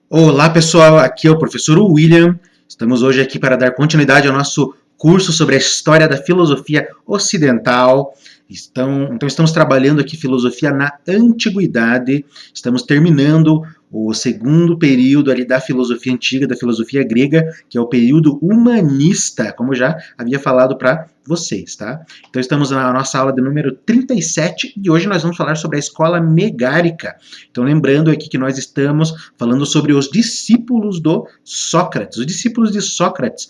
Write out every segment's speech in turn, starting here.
Olá pessoal, aqui é o professor William. Estamos hoje aqui para dar continuidade ao nosso curso sobre a história da filosofia ocidental. Então estamos trabalhando aqui filosofia na antiguidade. Estamos terminando o segundo período ali da filosofia antiga, da filosofia grega, que é o período humanista, como eu já havia falado para vocês, tá? Então estamos na nossa aula de número 37 e hoje nós vamos falar sobre a escola megárica. Então lembrando aqui que nós estamos falando sobre os discípulos do Sócrates. Os discípulos de Sócrates,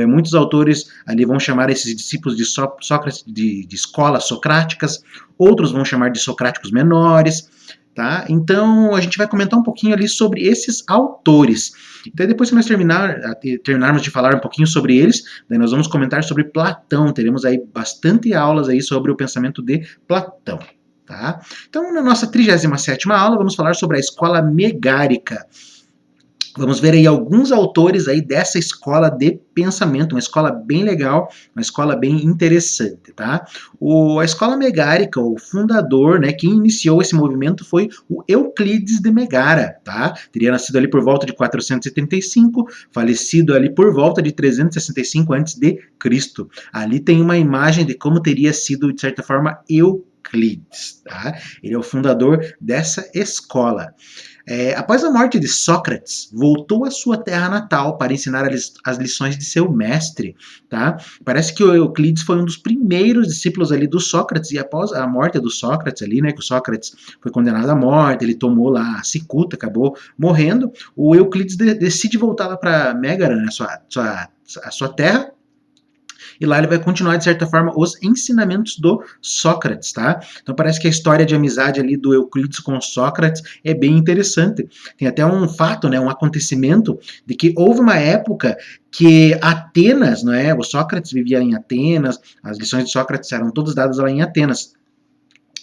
muitos autores ali vão chamar esses discípulos de Sócrates de escolas socráticas, outros vão chamar de socráticos menores, tá? Então a gente vai comentar um pouquinho ali sobre esses autores. Então depois que nós terminarmos de falar um pouquinho sobre eles, daí nós vamos comentar sobre Platão. Teremos aí bastante aulas aí sobre o pensamento de Platão. Tá? Então, na nossa 37ª aula, vamos falar sobre a escola megárica. Vamos ver aí alguns autores aí dessa escola de pensamento, uma escola bem legal, uma escola bem interessante, tá? A escola megárica, o fundador, né, quem iniciou esse movimento foi o Euclides de Megara, tá? Teria nascido ali por volta de 475, falecido ali por volta de 365 a.C. Ali tem uma imagem de como teria sido, de certa forma, Euclides, tá? Ele é o fundador dessa escola. Após a morte de Sócrates, voltou à sua terra natal para ensinar as lições de seu mestre. Tá? Parece que o Euclides foi um dos primeiros discípulos ali do Sócrates, e após a morte do Sócrates ali, né, que o Sócrates foi condenado à morte, ele tomou lá a cicuta, acabou morrendo, o Euclides decide voltar lá para Megara, né, a sua terra, e lá ele vai continuar, de certa forma, os ensinamentos do Sócrates, tá? Então parece que a história de amizade ali do Euclides com Sócrates é bem interessante. Tem até um fato, né, um acontecimento, de que houve uma época que Atenas, não é? O Sócrates vivia em Atenas, as lições de Sócrates eram todas dadas lá em Atenas.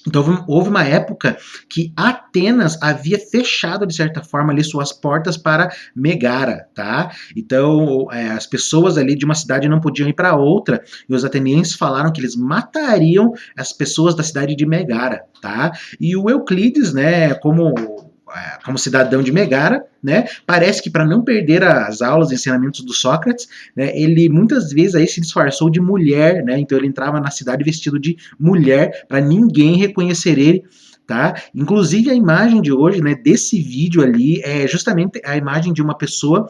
Então houve uma época que Atenas havia fechado, de certa forma, ali suas portas para Megara, tá? Então as pessoas ali de uma cidade não podiam ir para outra, e os atenienses falaram que eles matariam as pessoas da cidade de Megara, tá? E o Euclides, né, como cidadão de Megara, né, parece que para não perder as aulas e ensinamentos do Sócrates, né, ele muitas vezes aí se disfarçou de mulher, né, então ele entrava na cidade vestido de mulher para ninguém reconhecer ele. Tá? Inclusive a imagem de hoje, né, desse vídeo ali é justamente a imagem de uma pessoa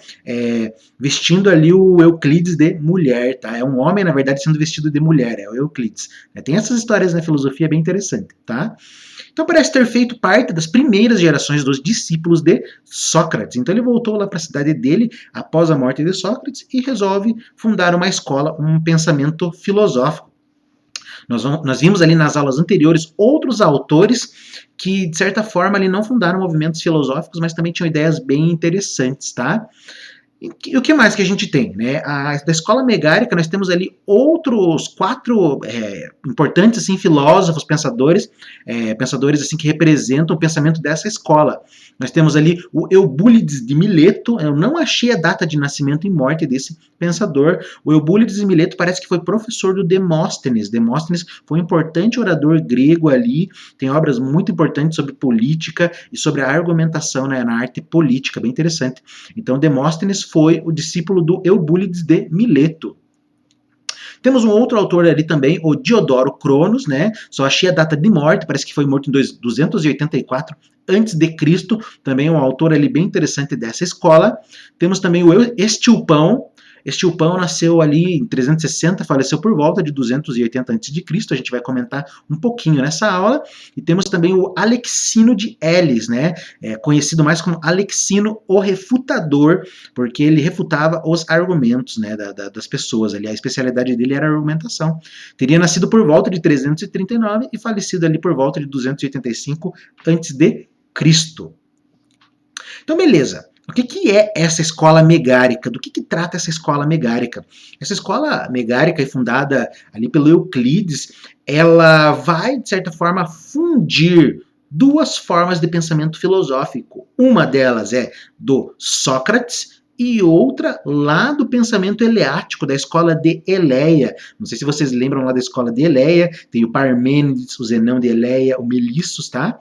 vestindo ali o Euclides de mulher, tá? É um homem, na verdade, sendo vestido de mulher, é o Euclides. Tem essas histórias na filosofia bem interessante, tá? Então parece ter feito parte das primeiras gerações dos discípulos de Sócrates. Então ele voltou lá para a cidade dele após a morte de Sócrates e resolve fundar uma escola, um pensamento filosófico. Nós vimos ali nas aulas anteriores outros autores que, de certa forma, ali não fundaram movimentos filosóficos, mas também tinham ideias bem interessantes, tá? E o que mais que a gente tem? Né? Da escola megárica, nós temos ali outros quatro importantes assim, filósofos, pensadores assim, que representam o pensamento dessa escola. Nós temos ali o Eubúlides de Mileto. Eu não achei a data de nascimento e morte desse pensador. O Eubúlides de Mileto parece que foi professor do Demóstenes. Demóstenes foi um importante orador grego ali, tem obras muito importantes sobre política e sobre a argumentação, né, na arte política, bem interessante. Então Demóstenes foi o discípulo do Eubúlides de Mileto. Temos um outro autor ali também, o Diodoro Cronos, né? Só achei a data de morte, parece que foi morto em 284 a.C., também um autor ali bem interessante dessa escola. Temos também o Estilpão. Estilpão nasceu ali em 360, faleceu por volta de 280 a.C., a gente vai comentar um pouquinho nessa aula. E temos também o Alexino de Elis, né? Conhecido mais como Alexino o Refutador, porque ele refutava os argumentos, né, das pessoas ali. A especialidade dele era a argumentação. Teria nascido por volta de 339 e falecido ali por volta de 285 a.C. Então, beleza. O que é essa escola megárica? Do que trata essa escola megárica? Essa escola megárica, fundada ali pelo Euclides, ela vai, de certa forma, fundir duas formas de pensamento filosófico. Uma delas é do Sócrates e outra lá do pensamento eleático, da escola de Eleia. Não sei se vocês lembram lá da escola de Eleia, tem o Parmênides, o Zenão de Eleia, o Melissus, tá?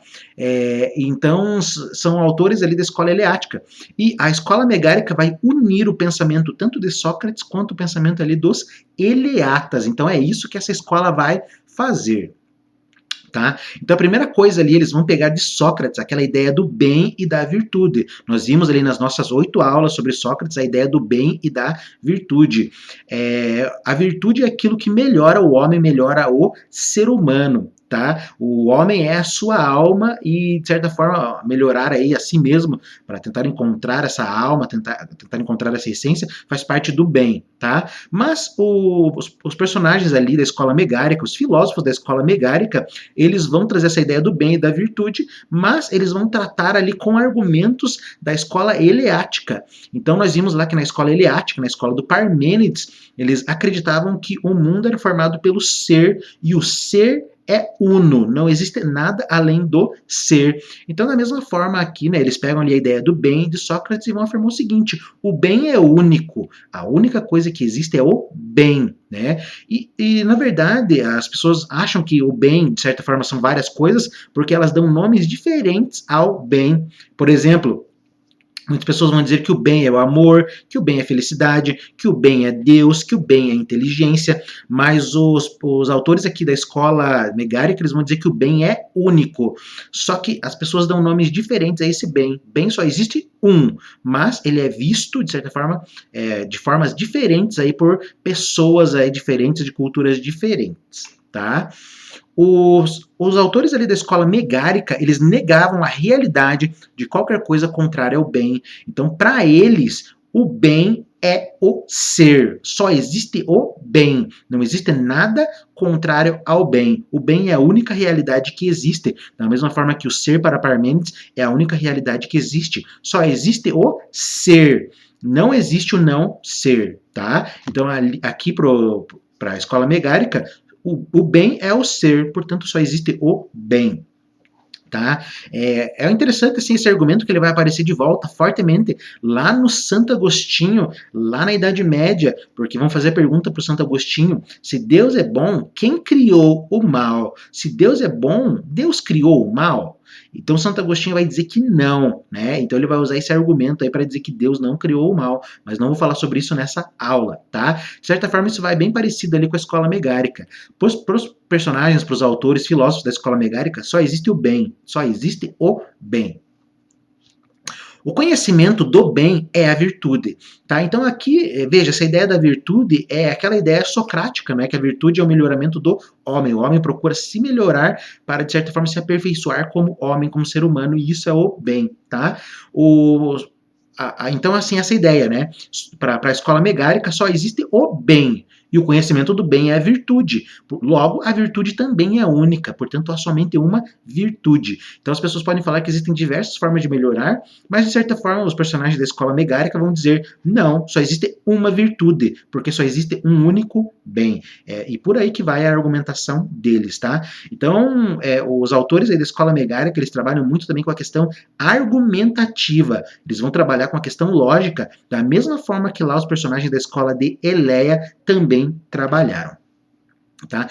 Então, são autores ali da escola eleática. E a escola megárica vai unir o pensamento tanto de Sócrates quanto o pensamento ali dos eleatas. Então, é isso que essa escola vai fazer. Tá? Então a primeira coisa ali, eles vão pegar de Sócrates, aquela ideia do bem e da virtude. Nós vimos ali nas nossas 8 aulas sobre Sócrates a ideia do bem e da virtude. A virtude é aquilo que melhora o homem, melhora o ser humano. Tá? O homem é a sua alma e, de certa forma, melhorar aí a si mesmo para tentar encontrar essa alma, tentar encontrar essa essência, faz parte do bem. Tá? Mas os personagens ali da escola megárica, os filósofos da escola megárica, eles vão trazer essa ideia do bem e da virtude, mas eles vão tratar ali com argumentos da escola eleática. Então nós vimos lá que na escola eleática, na escola do Parmênides, eles acreditavam que o mundo era formado pelo ser, e o ser é uno, não existe nada além do ser. Então, da mesma forma aqui, né, eles pegam ali a ideia do bem de Sócrates e vão afirmar o seguinte: o bem é único, a única coisa que existe é o bem, né? E na verdade, as pessoas acham que o bem, de certa forma, são várias coisas, porque elas dão nomes diferentes ao bem. Por exemplo, muitas pessoas vão dizer que o bem é o amor, que o bem é felicidade, que o bem é Deus, que o bem é inteligência, mas os autores aqui da escola megárica, eles vão dizer que o bem é único. Só que as pessoas dão nomes diferentes a esse bem. Bem só existe um, mas ele é visto, de certa forma, de formas diferentes aí por pessoas aí diferentes, de culturas diferentes, tá? Os autores ali da escola megárica, eles negavam a realidade de qualquer coisa contrária ao bem. Então, para eles, o bem é o ser. Só existe o bem. Não existe nada contrário ao bem. O bem é a única realidade que existe. Da mesma forma que o ser para Parmênides é a única realidade que existe. Só existe o ser. Não existe o não ser, tá? Então, aqui para a escola megárica, o bem é o ser, portanto só existe o bem. Tá? É interessante assim, esse argumento que ele vai aparecer de volta fortemente lá no Santo Agostinho, lá na Idade Média, porque vão fazer a pergunta para o Santo Agostinho: se Deus é bom, quem criou o mal? Se Deus é bom, Deus criou o mal? Então Santo Agostinho vai dizer que não, né? Então ele vai usar esse argumento aí para dizer que Deus não criou o mal, mas não vou falar sobre isso nessa aula, tá? De certa forma isso vai bem parecido ali com a escola megárica. Para os personagens, para os autores, filósofos da escola megárica, só existe o bem, só existe o bem. O conhecimento do bem é a virtude, tá? Então aqui, veja, essa ideia da virtude é aquela ideia socrática, né? Que a virtude é o melhoramento do homem. O homem procura se melhorar para, de certa forma, se aperfeiçoar como homem, como ser humano, e isso é o bem, tá? Então, assim, essa ideia, né? Para a escola megárica só existe o bem. E o conhecimento do bem é a virtude. Logo, a virtude também é única, portanto, há somente uma virtude. Então, as pessoas podem falar que existem diversas formas de melhorar, mas, de certa forma, os personagens da escola megárica vão dizer: não, só existe uma virtude, porque só existe um único bem. E por aí que vai a argumentação deles, tá? Então, os autores aí da escola megárica, eles trabalham muito também com a questão argumentativa. Eles vão trabalhar com a questão lógica, da mesma forma que lá os personagens da escola de Eleia também trabalharam. Tá?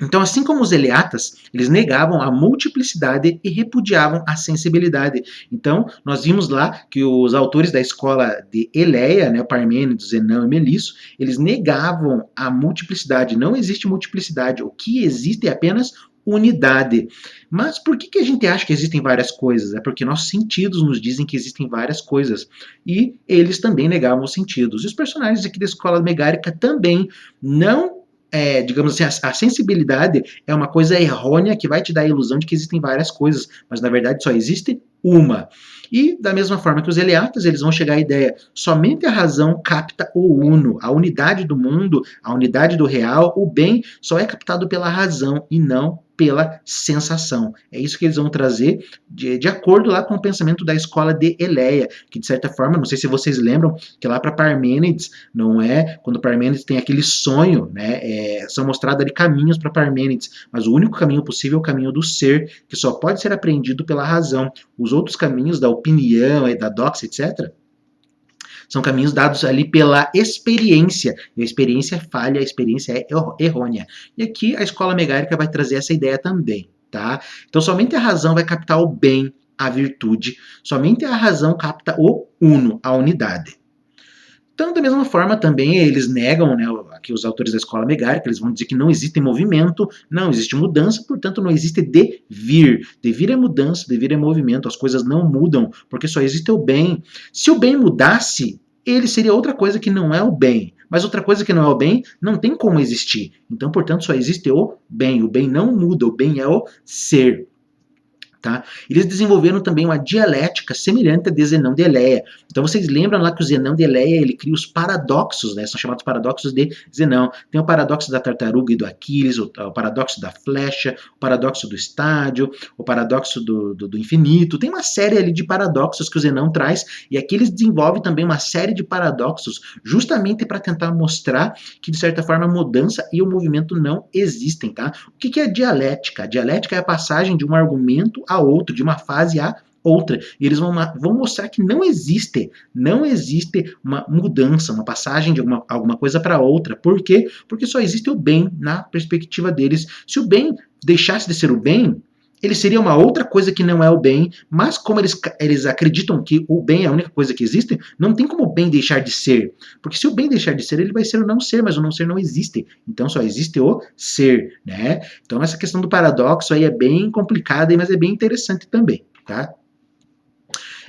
Então, assim como os eleatas, eles negavam a multiplicidade e repudiavam a sensibilidade. Então, nós vimos lá que os autores da escola de Eleia, né, Parmênides, Zenão e Melissus, eles negavam a multiplicidade. Não existe multiplicidade. O que existe é apenas unidade. Mas por que a gente acha que existem várias coisas? É porque nossos sentidos nos dizem que existem várias coisas. E eles também negavam os sentidos. E os personagens aqui da escola megárica também não, digamos assim, a sensibilidade é uma coisa errônea que vai te dar a ilusão de que existem várias coisas, mas na verdade só existe uma. E da mesma forma que os eleatas, eles vão chegar à ideia: somente a razão capta o uno, a unidade do mundo, a unidade do real, o bem só é captado pela razão e não pela sensação. É isso que eles vão trazer de acordo lá com o pensamento da escola de Eleia, que de certa forma, não sei se vocês lembram, que lá para Parmênides, não é? Quando Parmênides tem aquele sonho, né? São mostrados ali caminhos para Parmênides, mas o único caminho possível é o caminho do ser, que só pode ser apreendido pela razão. Os outros caminhos da opinião, da doxa, etc., São caminhos dados ali pela experiência. E a experiência é falha, a experiência é errônea. E aqui a escola megarica vai trazer essa ideia também, tá? Então somente a razão vai captar o bem, a virtude. Somente a razão capta o uno, a unidade. Então, da mesma forma, também eles negam, né, aqui os autores da escola megarica, eles vão dizer que não existe movimento, não existe mudança, portanto não existe devir. Devir é mudança, devir é movimento, as coisas não mudam, porque só existe o bem. Se o bem mudasse, ele seria outra coisa que não é o bem. Mas outra coisa que não é o bem não tem como existir. Então, portanto, só existe o bem. O bem não muda, o bem é o ser. Tá? Eles desenvolveram também uma dialética semelhante à de Zenão de Eleia. Então vocês lembram lá que o Zenão de Eleia ele cria os paradoxos, né? São chamados paradoxos de Zenão. Tem o paradoxo da tartaruga e do Aquiles, o paradoxo da flecha, o paradoxo do estádio, o paradoxo do infinito. Tem uma série ali de paradoxos que o Zenão traz, e aqui eles desenvolvem também uma série de paradoxos justamente para tentar mostrar que, de certa forma, a mudança e o movimento não existem. Tá? O que é a dialética? A dialética é a passagem de um argumento a outro, de uma fase a outra. E eles vão mostrar que não existe uma mudança, uma passagem de alguma coisa para outra. Por quê? Porque só existe o bem na perspectiva deles. Se o bem deixasse de ser o bem, ele seria uma outra coisa que não é o bem, mas como eles acreditam que o bem é a única coisa que existe, não tem como o bem deixar de ser. Porque se o bem deixar de ser, ele vai ser o não ser, mas o não ser não existe. Então só existe o ser, né? Então essa questão do paradoxo aí é bem complicada, mas é bem interessante também, tá?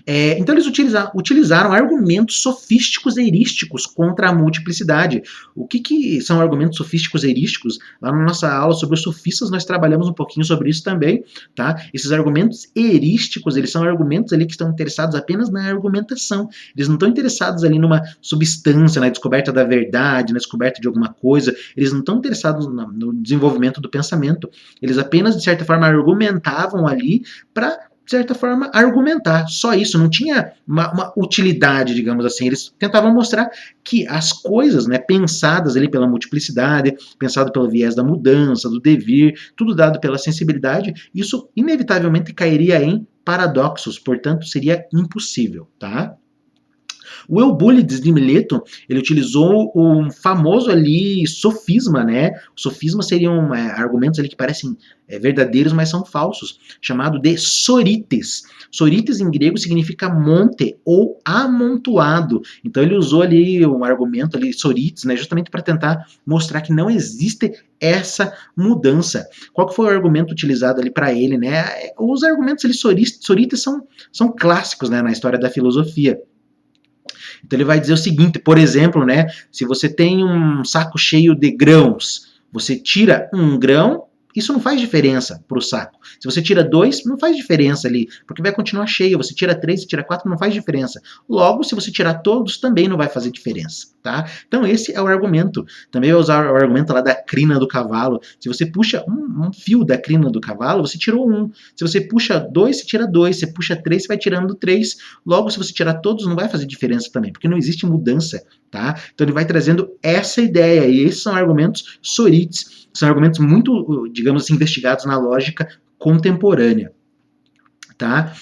Então eles utilizaram argumentos sofísticos heurísticos contra a multiplicidade. O que são argumentos sofísticos heurísticos? Lá na nossa aula sobre os sofistas nós trabalhamos um pouquinho sobre isso também, tá? Esses argumentos heurísticos, eles são argumentos ali que estão interessados apenas na argumentação. Eles não estão interessados ali numa substância, na descoberta da verdade, na descoberta de alguma coisa. Eles não estão interessados no desenvolvimento do pensamento. Eles apenas, de certa forma, argumentavam ali para de certa forma, argumentar. Só isso, não tinha uma utilidade, digamos assim. Eles tentavam mostrar que as coisas, né, pensadas ali pela multiplicidade, pensado pelo viés da mudança, do devir, tudo dado pela sensibilidade, isso inevitavelmente cairia em paradoxos, portanto, seria impossível, tá? O Eubúlides de Mileto, ele utilizou um famoso ali sofisma, né? O sofisma seriam argumentos ali que parecem verdadeiros, mas são falsos, chamado de sorites. Sorites em grego significa monte ou amontoado. Então ele usou ali um argumento ali, sorites, né? Justamente para tentar mostrar que não existe essa mudança. Qual que foi o argumento utilizado ali para ele, né? Os argumentos ali sorites são clássicos, né, na história da filosofia. Então ele vai dizer o seguinte, por exemplo, né, se você tem um saco cheio de grãos, você tira um grão, isso não faz diferença para o saco. Se você tira 2, não faz diferença ali, porque vai continuar cheio. Você tira 3, você tira 4, não faz diferença. Logo, se você tirar todos, também não vai fazer diferença, tá? Então esse é o argumento. Também vai usar o argumento lá da crina do cavalo. Se você puxa um fio da crina do cavalo, você tirou 1. Se você puxa 2, você tira 2. Se você puxa 3, você vai tirando 3. Logo, se você tirar todos, não vai fazer diferença também, porque não existe mudança, tá? Então ele vai trazendo essa ideia, e esses são argumentos sorites. São argumentos muito, digamos assim, investigados na lógica contemporânea. Tá?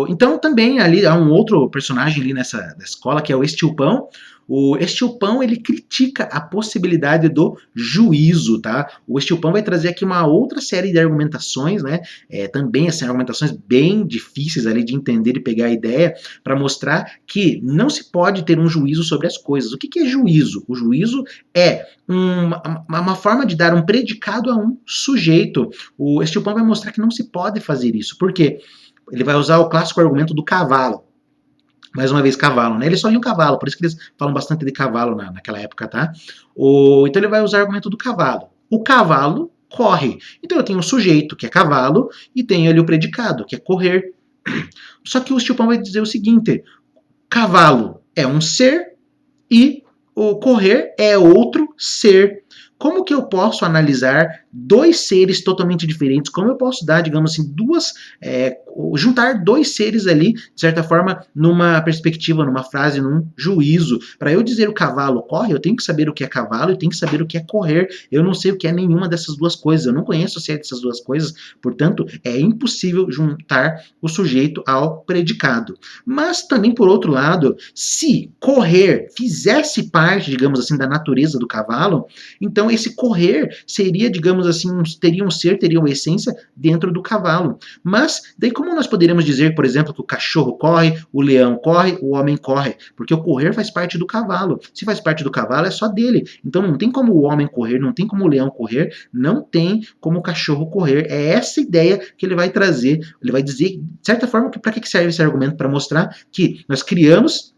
Então também ali há um outro personagem ali nessa escola, que é o Estilpão. O Estilpão, ele critica a possibilidade do juízo, tá? O Estilpão vai trazer aqui uma outra série de argumentações, né? Também, assim, argumentações bem difíceis ali de entender e pegar a ideia, para mostrar que não se pode ter um juízo sobre as coisas. O que é juízo? O juízo é uma forma de dar um predicado a um sujeito. O Estilpão vai mostrar que não se pode fazer isso. Por quê? Ele vai usar o clássico argumento do cavalo. Mais uma vez, cavalo, né? Eles só iam cavalo, por isso que eles falam bastante de cavalo naquela época, tá? Então ele vai usar o argumento do cavalo. O cavalo corre. Então eu tenho o sujeito, que é cavalo, e tenho ali o predicado, que é correr. Só que o Estilpão vai dizer o seguinte: cavalo é um ser e o correr é outro ser. Como que eu posso analisar dois seres totalmente diferentes? Como eu posso dar, digamos assim, duas juntar dois seres ali, de certa forma, numa perspectiva, numa frase, num juízo. Para eu dizer o cavalo corre, eu tenho que saber o que é cavalo e tenho que saber o que é correr. Eu não sei o que é nenhuma dessas duas coisas, eu não conheço a ciência dessas duas coisas, portanto, é impossível juntar o sujeito ao predicado. Mas também, por outro lado, se correr fizesse parte, digamos assim, da natureza do cavalo, então esse correr seria, digamos assim, teria um ser, teria uma essência dentro do cavalo. Mas, daí como nós poderíamos dizer, por exemplo, que o cachorro corre, o leão corre, o homem corre? Porque o correr faz parte do cavalo. Se faz parte do cavalo, é só dele. Então não tem como o homem correr, não tem como o leão correr, não tem como o cachorro correr. É essa ideia que ele vai trazer. Ele vai dizer, de certa forma, para que serve esse argumento? Para mostrar que nós criamos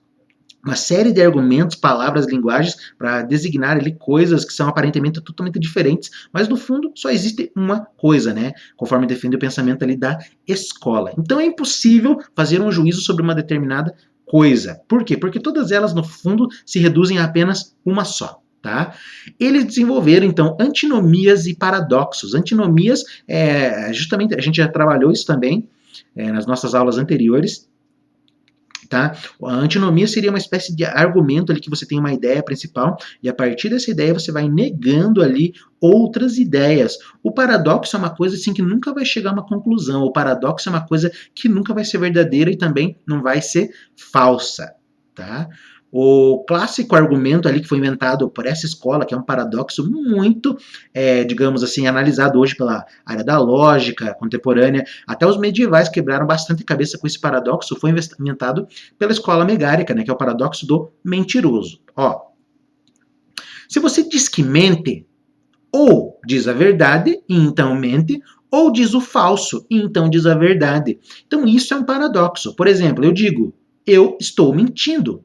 uma série de argumentos, palavras, linguagens para designar ali coisas que são aparentemente totalmente diferentes, mas no fundo só existe uma coisa, né? Conforme defende o pensamento ali da escola. Então é impossível fazer um juízo sobre uma determinada coisa. Por quê? Porque todas elas, no fundo, se reduzem a apenas uma só. Tá? Eles desenvolveram, então, antinomias e paradoxos. Antinomias, justamente, a gente já trabalhou isso também nas nossas aulas anteriores. Tá? A antinomia seria uma espécie de argumento ali que você tem uma ideia principal e a partir dessa ideia você vai negando ali outras ideias. O paradoxo é uma coisa assim que nunca vai chegar a uma conclusão. O paradoxo é uma coisa que nunca vai ser verdadeira e também não vai ser falsa. Tá? O clássico argumento ali que foi inventado por essa escola, que é um paradoxo muito, digamos assim, analisado hoje pela área da lógica contemporânea, até os medievais quebraram bastante a cabeça com esse paradoxo, foi inventado pela escola megárica, né, que é o paradoxo do mentiroso. Ó, se você diz que mente, ou diz a verdade, e então mente, ou diz o falso, e então diz a verdade. Então isso é um paradoxo. Por exemplo, eu digo, eu estou mentindo.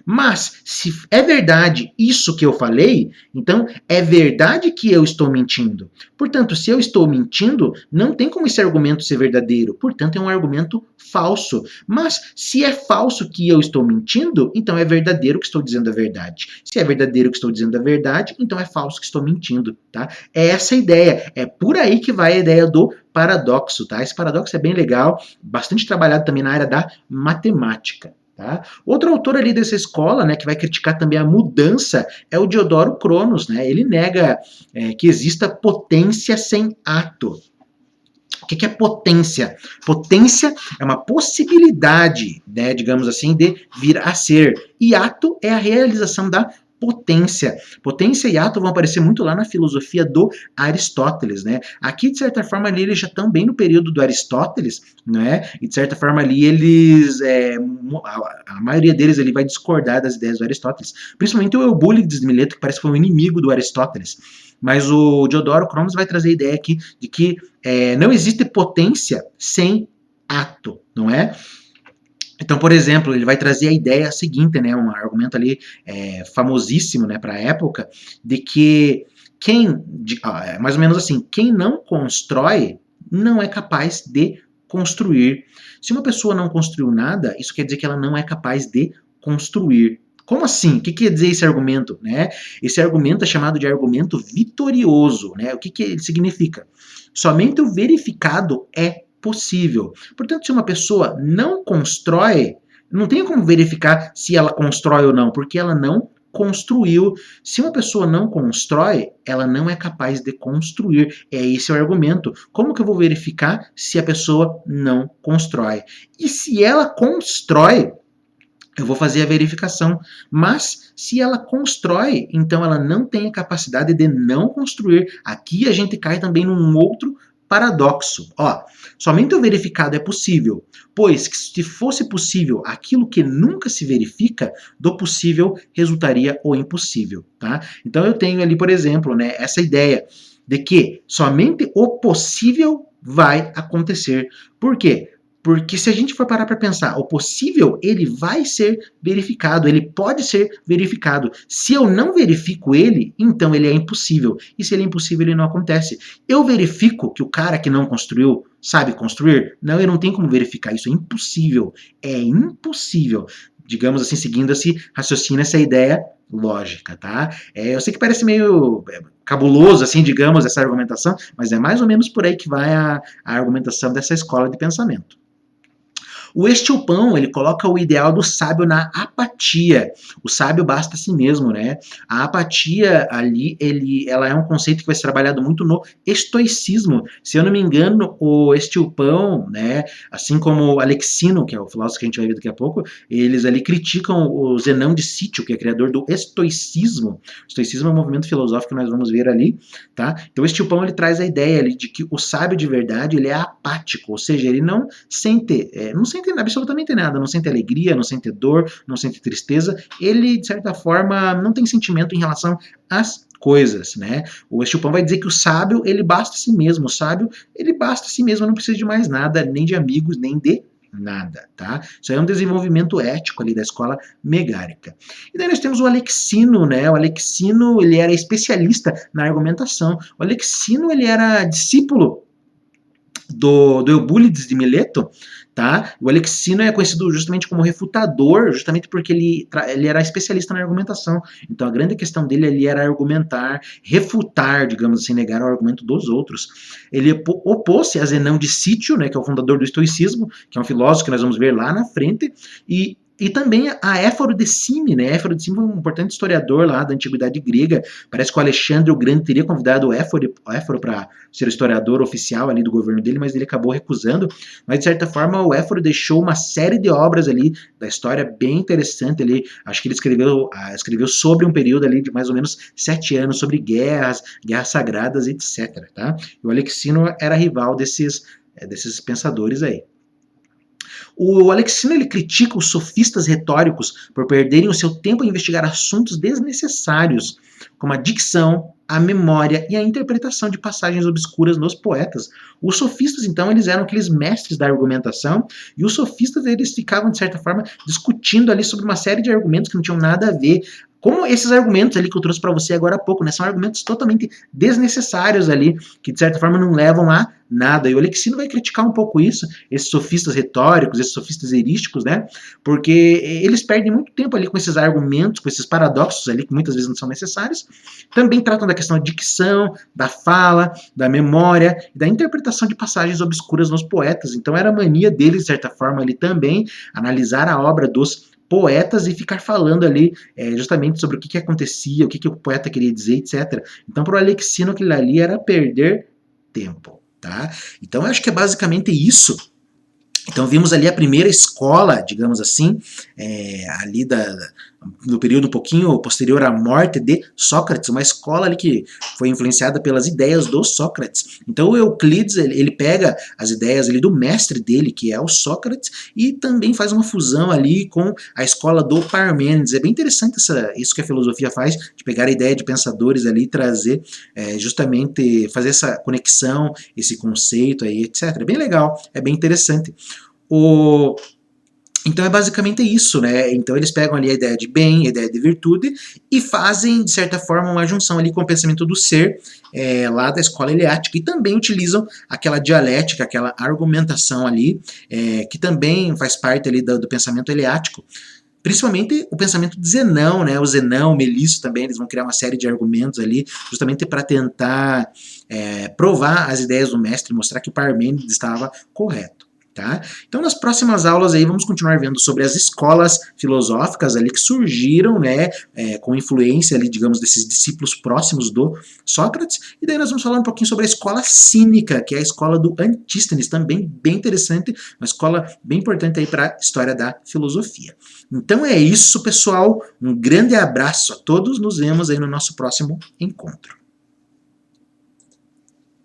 Mas, se é verdade isso que eu falei, então é verdade que eu estou mentindo. Portanto, se eu estou mentindo, não tem como esse argumento ser verdadeiro. Portanto, é um argumento falso. Mas, se é falso que eu estou mentindo, então é verdadeiro que estou dizendo a verdade. Se é verdadeiro que estou dizendo a verdade, então é falso que estou mentindo. Tá? É essa a ideia. É por aí que vai a ideia do paradoxo. Tá? Esse paradoxo é bem legal, bastante trabalhado também na área da matemática. Tá? Outro autor ali dessa escola, né, que vai criticar também a mudança, é o Diodoro Cronos. Né? Ele nega que exista potência sem ato. O que é potência? Potência é uma possibilidade, né, digamos assim, de vir a ser. E ato é a realização da potência. Potência e ato vão aparecer muito lá na filosofia do Aristóteles, né? Aqui, de certa forma, ali eles já estão bem no período do Aristóteles, né? E, de certa forma, ali eles... a maioria deles ele vai discordar das ideias do Aristóteles. Principalmente o Eubúlides de Mileto, que parece que foi um inimigo do Aristóteles. Mas o Diodoro Cronos vai trazer a ideia aqui de que não existe potência sem ato, não é? Então, por exemplo, ele vai trazer a ideia seguinte, né, um argumento ali famosíssimo, né, para a época, de que mais ou menos assim, quem não constrói não é capaz de construir. Se uma pessoa não construiu nada, isso quer dizer que ela não é capaz de construir. Como assim? O que quer dizer esse argumento? Né? Esse argumento é chamado de argumento vitorioso. Né? O que ele significa? Somente o verificado é possível. Portanto, se uma pessoa não constrói, não tem como verificar se ela constrói ou não, porque ela não construiu. Se uma pessoa não constrói, ela não é capaz de construir. Esse o argumento. Como que eu vou verificar se a pessoa não constrói? E se ela constrói, eu vou fazer a verificação. Mas, se ela constrói, então ela não tem a capacidade de não construir. Aqui a gente cai também num outro paradoxo. Ó, somente o verificado é possível, pois se fosse possível aquilo que nunca se verifica, do possível resultaria o impossível. Tá? Então eu tenho ali, por exemplo, né, essa ideia de que somente o possível vai acontecer. Por quê? Porque se a gente for parar para pensar, o possível, ele vai ser verificado, ele pode ser verificado. Se eu não verifico ele, então ele é impossível. E se ele é impossível, ele não acontece. Eu verifico que o cara que não construiu sabe construir? Não, eu não tenho como verificar isso, é impossível. É impossível. Digamos assim, seguindo esse raciocínio, essa ideia lógica, tá? Eu sei que parece meio cabuloso, assim, digamos, essa argumentação, mas é mais ou menos por aí que vai a argumentação dessa escola de pensamento. O Estiopão, ele coloca o ideal do sábio na apatia. O sábio basta a si mesmo, né? A apatia ali, ela é um conceito que vai ser trabalhado muito no estoicismo. Se eu não me engano, o Estiopão, né, assim como o Alexino, que é o filósofo que a gente vai ver daqui a pouco, eles ali criticam o Zenão de Sítio, que é criador do estoicismo. O estoicismo é um movimento filosófico que nós vamos ver ali, tá? Então o Estiopão, ele traz a ideia ali de que o sábio de verdade, ele é apático, ou seja, ele não sente absolutamente nada, não sente alegria, não sente dor, não sente tristeza, ele, de certa forma, não tem sentimento em relação às coisas, né? O Estiopão vai dizer que o sábio, ele basta a si mesmo, o sábio, ele basta a si mesmo, não precisa de mais nada, nem de amigos, nem de nada, tá? Isso aí é um desenvolvimento ético ali da escola megárica. E daí nós temos o Alexino, né? O Alexino, ele era especialista na argumentação. O Alexino, ele era discípulo do Eubúlides de Mileto, tá? O Alexino é conhecido justamente como refutador, justamente porque ele era especialista na argumentação. Então a grande questão dele ali era argumentar, refutar, digamos assim, negar o argumento dos outros. Ele opôs-se a Zenão de Sítio, né, que é o fundador do estoicismo, que é um filósofo que nós vamos ver lá na frente, e também a Éforo de Cime, né? Éforo de Cime foi um importante historiador lá da antiguidade grega. Parece que o Alexandre o Grande teria convidado o Éforo para ser o historiador oficial ali do governo dele, mas ele acabou recusando. Mas, de certa forma, o Éforo deixou uma série de obras ali da história bem interessante ali. Acho que ele escreveu sobre um período ali de mais ou menos 7 anos, sobre guerras sagradas, etc. Tá? E o Alexino era rival desses pensadores aí. O Alexino, ele critica os sofistas retóricos por perderem o seu tempo a investigar assuntos desnecessários, como a dicção, a memória e a interpretação de passagens obscuras nos poetas. Os sofistas, então, eles eram aqueles mestres da argumentação, e os sofistas, eles ficavam, de certa forma, discutindo ali sobre uma série de argumentos que não tinham nada a ver, como esses argumentos ali que eu trouxe para você agora há pouco, né? São argumentos totalmente desnecessários ali, que de certa forma não levam a nada. E o Alexino vai criticar um pouco isso, esses sofistas retóricos, esses sofistas erísticos, né? Porque eles perdem muito tempo ali com esses argumentos, com esses paradoxos ali, que muitas vezes não são necessários. Também tratam da questão da dicção, da fala, da memória e da interpretação de passagens obscuras nos poetas. Então era a mania deles, de certa forma, ali também, analisar a obra dos poetas e ficar falando ali justamente sobre o que acontecia, o que o poeta queria dizer, etc. Então, para o Alexino, aquilo ali era perder tempo. Tá? Então, eu acho que é basicamente isso. Então, vimos ali a primeira escola, digamos assim, ali no período um pouquinho posterior à morte de Sócrates, uma escola ali que foi influenciada pelas ideias do Sócrates. Então o Euclides, ele pega as ideias ali do mestre dele, que é o Sócrates, e também faz uma fusão ali com a escola do Parmênides. É bem interessante isso que a filosofia faz, de pegar a ideia de pensadores ali e trazer, justamente, fazer essa conexão, esse conceito aí, etc. É bem legal, é bem interessante. Então é basicamente isso, né? Então eles pegam ali a ideia de bem, a ideia de virtude e fazem, de certa forma, uma junção ali com o pensamento do ser, lá da escola eleática, e também utilizam aquela dialética, aquela argumentação ali, que também faz parte ali do pensamento eleático. Principalmente o pensamento de Zenão, né? O Zenão, o Melisso também, eles vão criar uma série de argumentos ali, justamente para tentar provar as ideias do mestre, mostrar que Parmênides estava correto. Tá? Então, nas próximas aulas aí vamos continuar vendo sobre as escolas filosóficas ali que surgiram, né, com influência ali, digamos, desses discípulos próximos do Sócrates, e daí nós vamos falar um pouquinho sobre a escola cínica, que é a escola do Antístenes, também bem interessante, uma escola bem importante aí para a história da filosofia. Então é isso, pessoal, um grande abraço a todos, nos vemos aí no nosso próximo encontro.